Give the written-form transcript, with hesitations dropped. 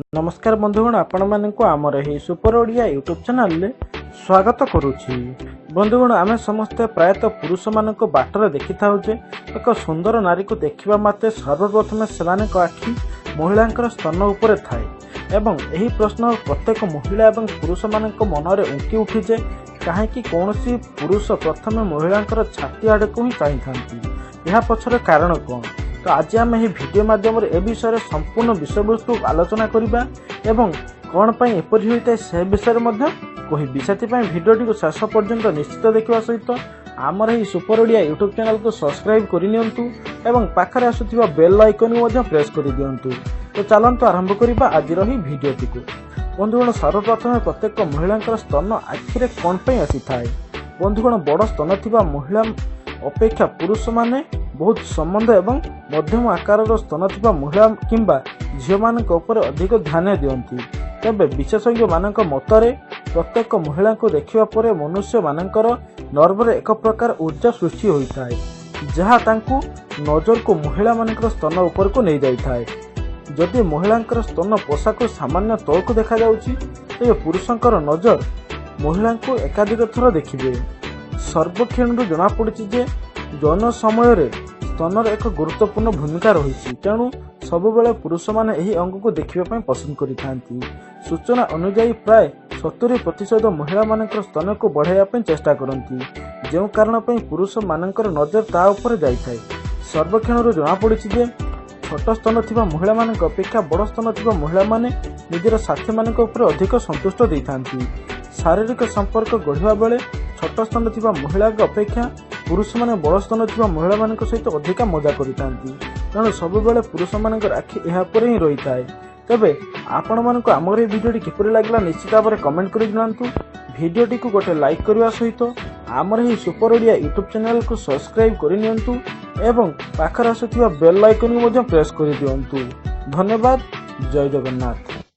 नमस्कार बंधुगण, आपण मानक आमर ही सुपर ओडिया यूट्यूब चैनल रे स्वागत करुछि। बंधुगण, आमे समस्त प्रायतः पुरुष मानक बाटर देखि थाउ जे एक सुंदर नारी को देखिबा माते सर्वप्रथम सेमानक आखि महिलांकर स्तन उपरे थाए एवं एही प्रश्न प्रत्येक महिला एवं पुरुष मानक मन रे उंकी उठी जे काहेकि कौनसी पुरुष प्रथम महिलांकर छाती आड़ को ही चाहि थांती। यह पछर कारण कौन? तो आज आम यह वीडियो माध्यम ए विषय संपूर्ण विषयवस्तु आलोचना करबा एवं कौन पाई एपरि होइता से विषय कहबी। से भिडियोटी को शेष पर्यंत निश्चित देखा सहित आमर ही सुपर ओडिया यूट्यूब चैनल को सब्सक्राइब करनियंतु एवं पाखरे आसुथिबा बेल आइकन को प्रेस कर दियंतु। तो चलंतु आरंभ करबा आज ही भिडियोटी को। बंधुगण, सर्वप्रथम प्रत्येक महिला स्तन आखिरे कौन पाई आसी थाए? बंधुगण, बड़ स्तन थिबा महिला अपेक्षा पुरुष माने बहुत संबंध एवं मध्यम आकार स्तन थिबा महिला किंबा झील मान अधिक ध्यान दियंती। तबे विशेषज्ञ मानक मतरे प्रत्येक महिला को देखिबा परे मनुष्य मानकर नर्व रे एक प्रकार ऊर्जा सृष्टि होइताए, जहा तांकु नजर को महिला मानकर स्तन ऊपर को नहीं जाइताए। जदि महिलांकर स्तन पोशाक सामान्य तल को देखा जाउची, तेबे पुरुषंकर नजर महिला को एकाधिक थर देखिबे। सर्वेक्षण जना पड़िछि जे जौन समय रे स्तनर एक गुरुत्वपूर्ण भूमिका रही, तेणु सबुबले पुरुष माने एही अंग को देखिबा पई पसंद करिथांती। सूचना अनुसार प्राय 70% महिला मानकर स्तन को बढ़ाइबा पई चेष्टा करंती, जेउ कारण पई पुरुष मानकर नजर ता ऊपर जाइथाय। सर्वेक्षण जना पड़िछि जे छोट स्तन थिबा महिला मानक अपेक्षा बड़ स्तन थिबा महिला माने निजर साथी मानक ऊपर अधिक संतुष्ट दैथांती। शारीरिक संपर्क गढ़िबा बेले छोट स्तन थिबा महिला अपेक्षा पुरुष माने बड़ स्तन थिबा महिला मानक सहित अधिक मजा करिथांती, तेणु सबुबले पुरुष मानकर आखि एहा पर ही रहिथाय। तबे आपण मानक आमर भिडियोटी किपरि लागला निश्चित भाव में कमेंट कर जणांतु। भिडियोटी को गोटे लाइक करने सहित आमर ही सुपर ओडिया यूट्यूब चैनल को सब्सक्राइब करनियंतु एवं पाखर आसुथिबा बेल आइकन को प्रेस कर दियंतु। धन्यवाद। जय जगन्नाथ।